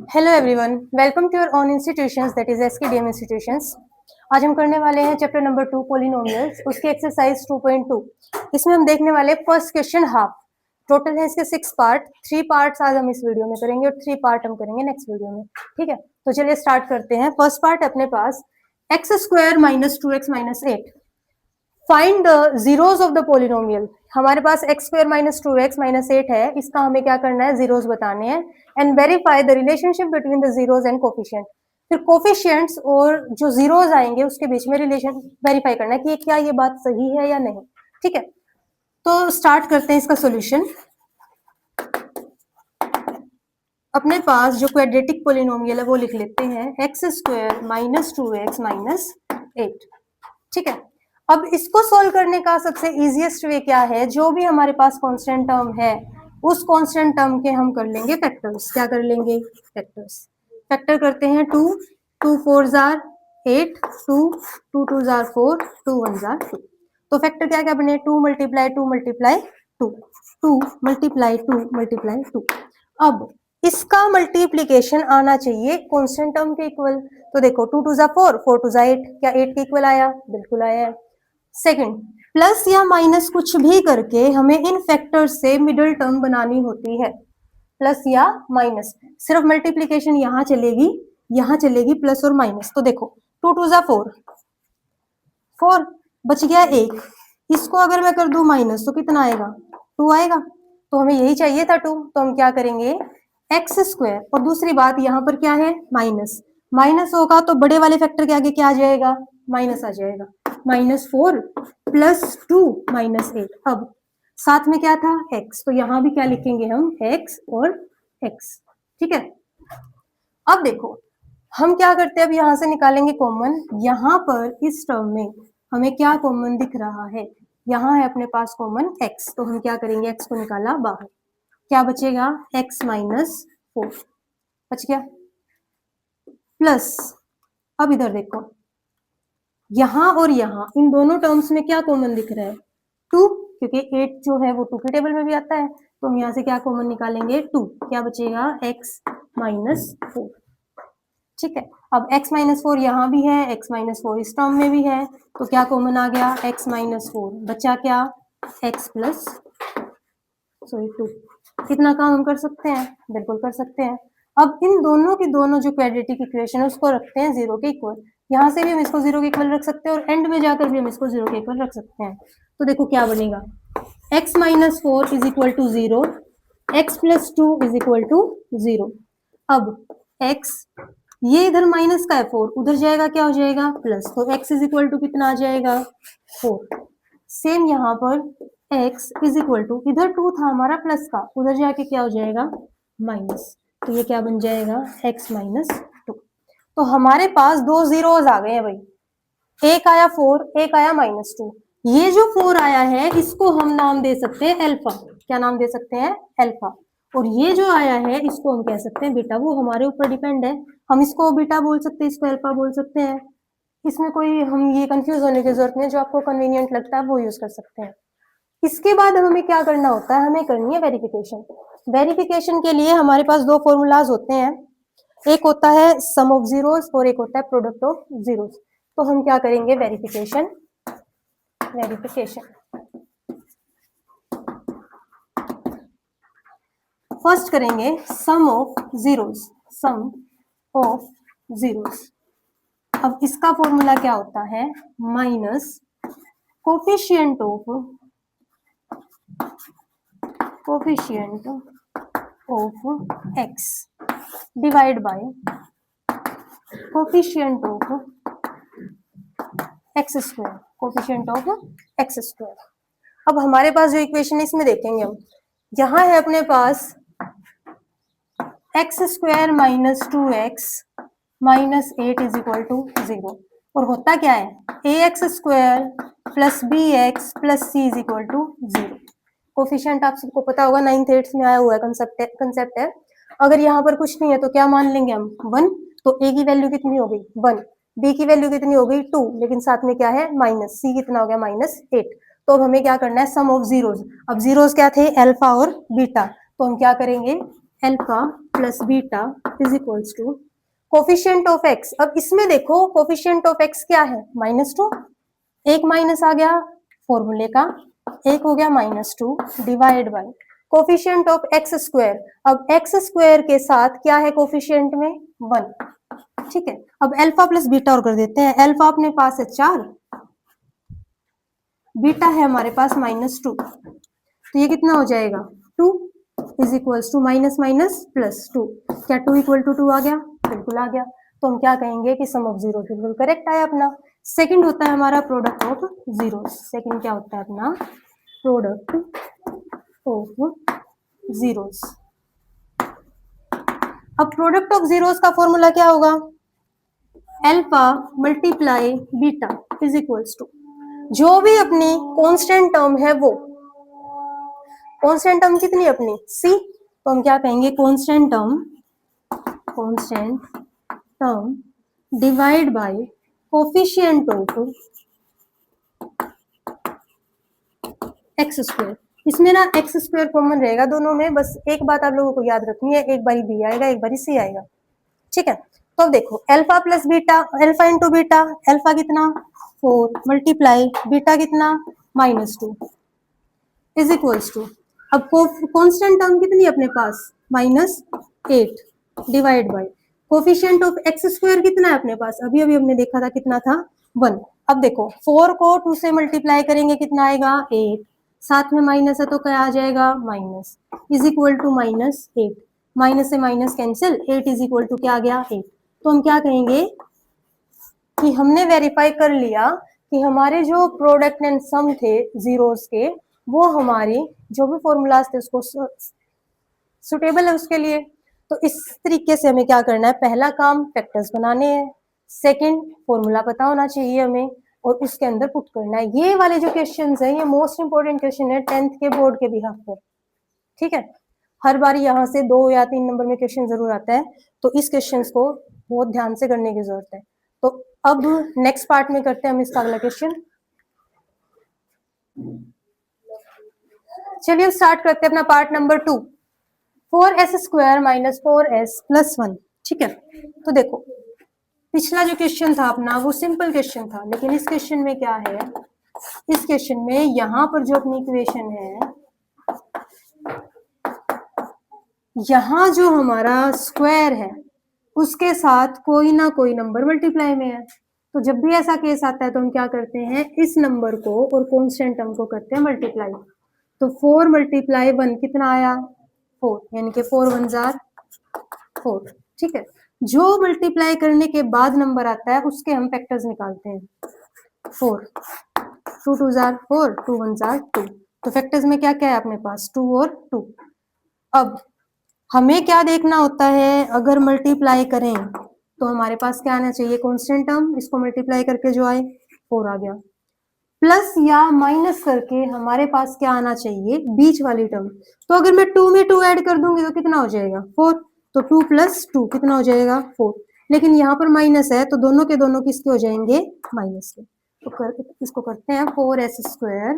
Hello everyone, welcome to your own institutions that is SKDM institutions. आज हम करने वाले हैं चैप्टर नंबर 2 पॉलिनोमियल्स, उसकी एक्सरसाइज 2.2। इसमें हम देखने वाले फर्स्ट क्वेश्चन हाफ। टोटल है इसके 6 पार्ट, 3 पार्ट्स आज हम इस वीडियो में करेंगे और 3 पार्ट हम करेंगे नेक्स्ट वीडियो में। ठीक है, तो चलिए स्टार्ट करते हैं। फर्स्ट पार्ट अपने पास x square minus 2x minus 8। Find the zeros of the polynomial. हमारे पास x square minus 2x minus 8 है, इसका हमें क्या करना है, जीरोज बताने हैं। And verify the relationship between the zeros and coefficient. फिर कोफिशिएंट्स और जो जीरोज आएंगे उसके बीच में रिलेशन वेरीफाई करना है कि क्या ये बात सही है या नहीं। ठीक है, तो स्टार्ट करते हैं इसका सॉल्यूशन। अपने पास जो क्वाड्रेटिक पोलिनोमियल है वो लिख लेते हैं, x square minus 2x minus 8। ठीक है, अब इसको सोल्व करने का सबसे इजीएस्ट वे क्या है, जो भी हमारे पास कांस्टेंट टर्म है उस कांस्टेंट टर्म के हम कर लेंगे फैक्टर्स। क्या कर लेंगे, फैक्टर्स। फैक्टर करते हैं 2 2 4 जार 8, 2 2 2 जार 4, 2 1 जार 2। तो फैक्टर क्या क्या बने, 2 मल्टीप्लाई 2 मल्टीप्लाई 2, 2 मल्टीप्लाई 2 मल्टीप्लाई 2। अब इसका मल्टीप्लीकेशन आना चाहिए कांस्टेंट टर्म के इक्वल। तो देखो 2 2 जा 4, 4 2 जा 8, क्या 8 के इक्वल आया, बिल्कुल आया है। सेकंड, प्लस या माइनस कुछ भी करके हमें इन फैक्टर्स से मिडिल टर्म बनानी होती है। प्लस या माइनस, सिर्फ मल्टीप्लीकेशन यहाँ चलेगी प्लस और माइनस। तो देखो 2 2 जा 4, 4 बच गया 1, इसको अगर मैं कर दूं माइनस तो कितना आएगा, 2 आएगा। तो हमें यही चाहिए था 2, तो हम क्या करेंगे, एक्स स्क्वायर। और दूसरी बात यहाँ पर क्या है, माइनस। माइनस होगा तो बड़े वाले फैक्टर के आगे क्या आ जाएगा, माइनस आ जाएगा। -4 प्लस 2 -8। अब साथ में क्या था, x, तो यहाँ भी क्या लिखेंगे हम, x और x। ठीक है, अब देखो हम क्या करते हैं, अब यहाँ से निकालेंगे कॉमन। यहाँ पर इस टर्म में हमें क्या कॉमन दिख रहा है, यहाँ है अपने पास कॉमन x, तो हम क्या करेंगे, x को निकाला बाहर, क्या बचेगा, x माइनस 4 बच गया। प्लस अब इधर देखो, यहाँ और यहाँ इन दोनों टर्म्स में क्या कॉमन दिख रहा है, 2, क्योंकि 8 जो है वो 2 के टेबल में भी आता है। तो हम यहाँ से क्या कॉमन निकालेंगे, 2, क्या बचेगा, x माइनस 4। ठीक है, अब x माइनस 4 यहाँ भी है, x माइनस 4 इस टर्म में भी है, तो क्या कॉमन आ गया, x माइनस 4 बचा क्या, x प्लस 2। कितना काम हम कर सकते हैं, बिल्कुल कर सकते हैं। अब इन दोनों की दोनों जो क्वाड्रेटिक इक्वेशन है उसको रखते हैं 0 के इक्वल। यहाँ से भी हम इसको 0 के इक्वल रख सकते हैं और एंड में जाकर भी हम इसको 0 के इक्वल रख सकते हैं। तो देखो क्या बनेगा, x minus 4 is equal to 0, x plus 2 is equal to 0। अब x, ये इधर माइनस का है 4, उधर जाएगा क्या हो जाएगा, प्लस, तो x इज इक्वल टू कितना आ जाएगा, 4। सेम यहाँ पर x इज इक्वल टू, इधर 2 था हमारा प्लस का, उधर जाके क्या हो जाएगा, माइनस, तो ये क्या बन जाएगा, x माइनस 2। तो हमारे पास दो जीरोज आ गए हैं भाई, एक आया 4, एक आया -2। ये जो 4 आया है इसको हम नाम दे सकते हैं अल्फा। क्या नाम दे सकते हैं, अल्फा। और ये जो आया है इसको हम कह सकते हैं बीटा, वो हमारे ऊपर डिपेंड है, हम इसको बीटा बोल सकते हैं, इसको अल्फा बोल सकते हैं। इसमें कोई हम ये कंफ्यूज होने की जरूरत नहीं, जो आपको कन्वीनियंट लगता है वो यूज कर सकते हैं। इसके बाद हमें क्या करना होता है, हमें करनी है वेरिफिकेशन। वेरिफिकेशन के लिए हमारे पास दो फॉर्मूलाज होते हैं, एक होता है सम ऑफ जीरोस और एक होता है प्रोडक्ट ऑफ जीरोस। तो हम क्या करेंगे, वेरिफिकेशन फर्स्ट करेंगे sum of zeros, sum of zeros. अब इसका फॉर्मूला क्या होता है, minus coefficient of x divide by coefficient of x square. अब हमारे पास जो इक्वेशन है इसमें देखेंगे हम, यहाँ है अपने पास x square minus 2x minus 8 is equal to 0, और होता क्या है, ax square plus bx plus c is equal to 0। Coefficient आप सबको पता होगा, 9th 8th में आया हुआ है, कंसेप्ट है। अगर यहाँ पर कुछ नहीं है तो क्या मान लेंगे हम, 1, तो a की वैल्यू कितनी हो गई 1, b की वैल्यू कितनी हो गई 2, लेकिन साथ में क्या है माइनस, c कितना हो गया -8। तो अब हमें क्या करना है, सम ऑफ जीरोज। अब जीरोज क्या थे, अल्फा और बीटा, तो हम क्या करेंगे, alpha plus beta is equals to coefficient of x. अब इसमें देखो कोफिशिएंट ऑफ एक्स क्या है, -2, एक माइनस आ गया फॉर्मूले का, एक हो गया -2 divide by coefficient of x square. अब एक्स स्क्वायर के साथ क्या है कोफिशिएंट में 1, ठीक है। अब अल्फा प्लस बीटा और कर देते हैं। अल्फा अपने पास है 4, बीटा है हमारे पास -2, तो ये कितना हो जाएगा 2 is equals to minus minus plus 2। क्या 2 इक्वल टू 2 आ गया? बिल्कुल आ गया। तो हम क्या कहेंगे कि सम ऑफ जीरो बिल्कुल करेक्ट आया अपना। सेकंड होता है हमारा प्रोडक्ट ऑफ जीरो। सेकंड क्या होता है अपना? Product of zeros. अब प्रोडक्ट ऑफ जीरोस का फॉर्मूला क्या होगा? Alpha multiply beta is equals to जो भी अपनी कांस्टेंट टर्म है वो, कांस्टेंट टर्म कितनी अपनी सी, तो हम क्या कहेंगे constant term divide by coefficient of x square. इसमें ना एक्स स्क्वायर कॉमन रहेगा दोनों में, बस एक बात आप लोगों को याद रखनी है, एक बारी बी आएगा एक बारी सी आएगा, ठीक है। तो अब देखो alpha plus beta, alpha into beta, alpha कितना 4 मल्टीप्लाई बीटा कितना -2 इज इक्वल्स टू, अब कांस्टेंट टर्म कितनी अपने पास -8 divide by coefficient of x square कितना है अपने पास, अभी अभी हमने देखा था कितना था 1। अब देखो 4 को 2 से मल्टीप्लाई करेंगे कितना आएगा 8, साथ में माइनस है तो क्या आ जाएगा minus is equal to -8, minus से minus cancel, 8 is equal to क्या आ गया 8। तो हम क्या कहेंगे कि हमने वेरीफाई कर लिया कि हमारे जो प्रोडक्ट एंड सम थे जीरोस के, वो हमारी जो भी फॉर्मूलाज थे उसको सुटेबल है उसके लिए। तो इस तरीके से हमें क्या करना है, पहला काम फैक्टर्स बनाने हैं, सेकंड फॉर्मूला पता होना चाहिए हमें और उसके अंदर पुट करना है। ये वाले जो क्वेश्चन है ये मोस्ट इंपोर्टेंट क्वेश्चन है 10th के बोर्ड के बिहाफ पर, ठीक है। हर बार यहाँ से 2 या 3 नंबर में क्वेश्चन जरूर आता है, तो इस क्वेश्चन को बहुत ध्यान से करने की जरूरत है। तो अब नेक्स्ट पार्ट में करते हैं हम इसका अगला क्वेश्चन। चलिए अब स्टार्ट करते हैं अपना part number 2, 4s square minus 4s plus 1, ठीक है। तो देखो पिछला जो क्वेश्चन था अपना वो सिंपल क्वेश्चन था, लेकिन इस क्वेश्चन में क्या है, इस क्वेश्चन में यहाँ पर जो अपनी इक्वेशन है, यहाँ जो हमारा स्क्वायर है उसके साथ कोई ना कोई नंबर मल्टीप्लाई में है। तो जब भी ऐसा केस आता है तो हम क्या करते हैं, इस नंबर को और कांस्टेंट टर्म को करते हैं मल्टीप्लाई। तो 4 मल्टीप्लाई 1 कितना आया 4, यानी कि 4 1 जार 4, ठीक है। जो मल्टीप्लाई करने के बाद नंबर आता है उसके हम फैक्टर्स निकालते हैं। 4 2 2 जार 4, 2 1 जार 2। तो फैक्टर्स में क्या क्या है अपने पास 2 और 2। अब हमें क्या देखना होता है, अगर मल्टीप्लाई करें तो हमारे पास क्या आना चाहिए कांस्टेंट टर्म, इसको मल्टीप्लाई करके जो आए 4 आ गया, प्लस या माइनस करके हमारे पास क्या आना चाहिए बीच वाली टर्म। तो अगर मैं 2 में 2 ऐड कर दूंगी तो कितना हो जाएगा 4, तो 2 प्लस 2 कितना हो जाएगा 4, लेकिन यहाँ पर माइनस है तो दोनों के दोनों किसके हो जाएंगे माइनस के। तो इसको करते हैं 4s स्क्वायर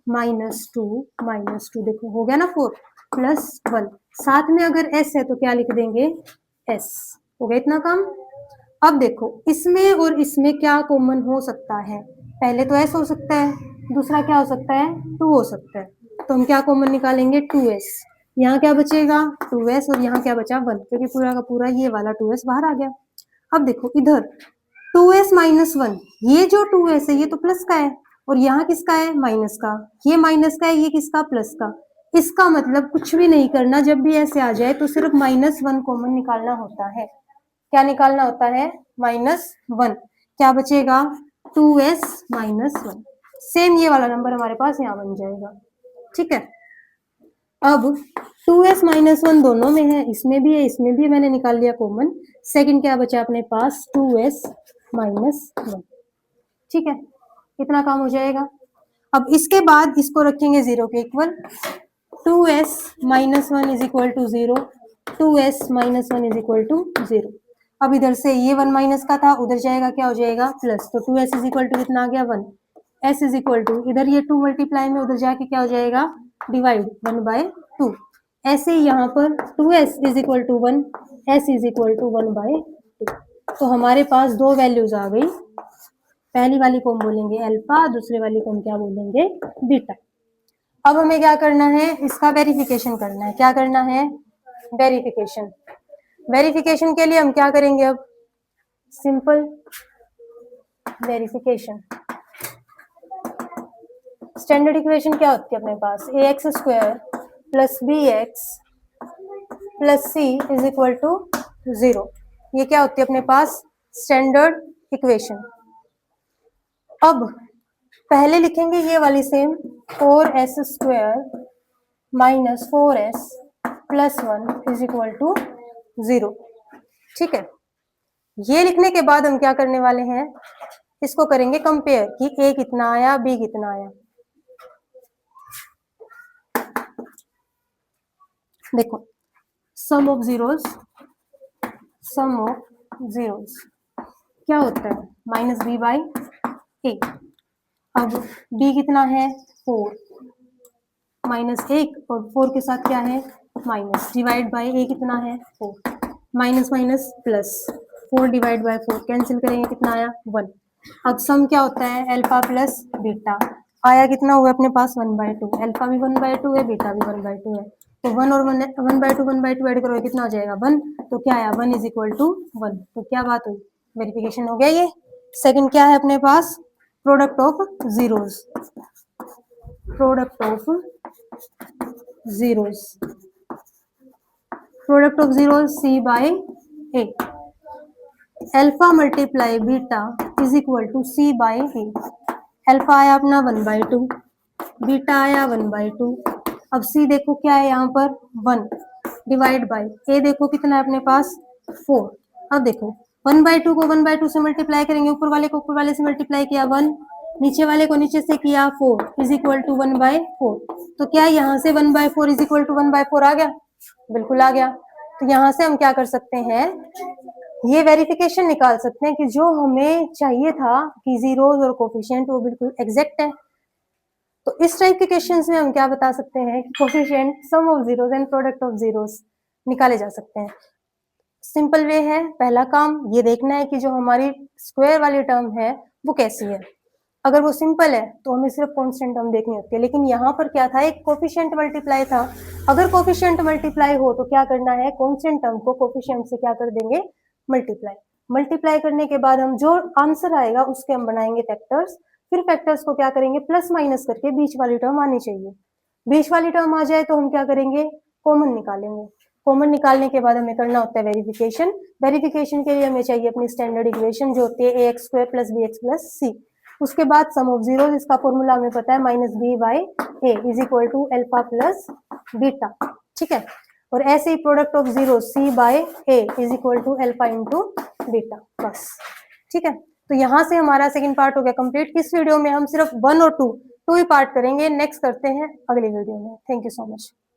-2 देखो हो गया ना 4 प्लस 1, साथ में अगर s है तो क्या लिख देंगे s, हो गया इतना काम। अब देखो इसमें और इसमें क्या कॉमन हो सकता है, पहले तो s हो सकता है, दूसरा क्या हो सकता है 2 हो सकता है। तो हम क्या कॉमन निकालेंगे 2s, यहाँ क्या बचेगा 2s और यहाँ क्या बचा 1, क्योंकि पूरा का पूरा ये वाला 2s बाहर आ गया। अब देखो इधर 2s माइनस 1, ये जो 2s है ये तो प्लस का है और यहाँ किसका है माइनस का, ये माइनस का है ये किसका प्लस का। इसका मतलब कुछ भी नहीं करना, जब भी ऐसे आ जाए तो सिर्फ -1 कॉमन निकालना होता है। क्या निकालना होता है -1, क्या बचेगा 2s माइनस 1, सेम ये वाला नंबर हमारे पास यहाँ बन जाएगा, ठीक है। अब 2s माइनस 1 दोनों में है, इसमें भी है इसमें भी है, मैंने निकाल लिया कॉमन। सेकंड क्या बचा अपने पास 2s माइनस 1, ठीक है, इतना काम हो जाएगा। अब इसके बाद इसको रखेंगे 0 के equal, 2s minus 1 is equal to 0, 2s minus 1 is equal to 0। अब इधर से ये 1 माइनस का था, उधर जाएगा क्या हो जाएगा प्लस, तो 2s इज इक्वल टू कितना आ गया 1, s इज इक्वल टू इधर ये 2 मल्टीप्लाई में उधर जाके क्या हो जाएगा डिवाइड 1/2, ऐसे ही यहाँ पर 2s is equal to 1, s is equal to 1/2। तो हमारे पास दो वैल्यूज आ गई, पहली वाली को हम बोलेंगे अल्फा, दूसरे वाली को हम क्या बोलेंगे, बीटा। अब हमें क्या करना है, इसका वेरिफिकेशन करना है। क्या करना है, वेरिफिकेशन। वेरिफिकेशन के लिए हम क्या करेंगे, अब सिंपल वेरिफिकेशन। स्टैंडर्ड इक्वेशन क्या होती है अपने पास, ax² plus bx plus c is equal to 0। ये क्या होती है अपने पास, स्टैंडर्ड इक्वेशन। अब पहले लिखेंगे ये वाली same, 4s² minus 4s plus 1 is equal to 0। ठीक है, ये लिखने के बाद हम क्या करने वाले हैं, इसको करेंगे कंपेयर कि a कितना आया, b कितना आया। देखो, sum of zeros, sum of zeros क्या होता है, -b/a। अब b कितना है, 4 माइनस 1 और 4 के साथ क्या है, माइनस, डिवाइड बाय a कितना है, 4, minus minus plus, 4 divide by 4 cancel करेंगे, कितना आया, 1। अब सम क्या होता है, अल्फा प्लस बीटा, आया कितना हुआ अपने पास 1/2, अल्फा भी 1/2 है, बीटा भी 1/2 है। तो 1 और 1/2 ऐड करोगे कितना हो जाएगा, 1। तो क्या आया, 1 इज इक्वल टू 1। तो क्या बात हुई, वेरिफिकेशन हो गया। ये सेकंड क्या है अपने पास, product of zeros, product of zeros, product of zeros c/a, alpha multiply beta is equal to c/a। Alpha आया अपना 1/2, बीटा आया 1/2। अब c देखो क्या है यहाँ पर, 1 डिवाइड बाय a देखो कितना है अपने पास, 4। अब देखो 1/2 को 1/2 से मल्टीप्लाई करेंगे, ऊपर वाले को ऊपर वाले से मल्टीप्लाई किया 1, नीचे वाले को नीचे से किया 4 इज इक्वल टू 1/4। तो क्या यहाँ से 1/4 इज इक्वल टू 1/4 आ गया, बिल्कुल आ गया। तो यहाँ से हम क्या कर सकते हैं, ये वेरिफिकेशन निकाल सकते हैं कि जो हमें चाहिए था कि जीरोस और कोफिशिएंट वो बिल्कुल एग्जैक्ट है। तो इस टाइप के क्वेश्चंस में हम क्या बता सकते हैं कि coefficient, sum of zeros and product of zeros निकाले जा सकते हैं। सिंपल वे है, पहला काम ये देखना है कि जो हमारी स्क्वायर वाली टर्म है वो कैसी है। अगर वो सिंपल है तो हमें सिर्फ कांस्टेंट टर्म देखनी होती है, लेकिन यहाँ पर क्या था, एक कोफिशिएंट मल्टीप्लाई था। अगर कोफिशिएंट मल्टीप्लाई हो तो क्या करना है, कांस्टेंट टर्म को कोफिशिएंट से क्या कर देंगे, मल्टीप्लाई। मल्टीप्लाई करने के बाद हम जो आंसर आएगा उसके हम बनाएंगे फैक्टर्स, फिर फैक्टर्स को क्या करेंगे, प्लस माइनस करके बीच वाली टर्म आनी चाहिए। बीच वाली टर्म आ जाए तो हम क्या करेंगे, कॉमन निकालेंगे। कॉमन निकालने के बाद हमें करना होता है वेरिफिकेशन। वेरिफिकेशन के लिए हमें चाहिए अपनी स्टैंडर्ड इक्वेशन जो होती है ax² plus bx plus c। उसके बाद सम ऑफ जीरोस, इसका फॉर्मूला हमें पता है -b/a is equal to alpha plus beta. ठीक है, और ऐसे ही product of zero c/a is equal to alpha into beta, बस। ठीक है, तो यहाँ से हमारा सेकंड पार्ट हो गया कंप्लीट। इस वीडियो में हम सिर्फ 1 और 2 ही पार्ट करेंगे, नेक्स्ट करते हैं अगली वीडियो में। Thank you so much.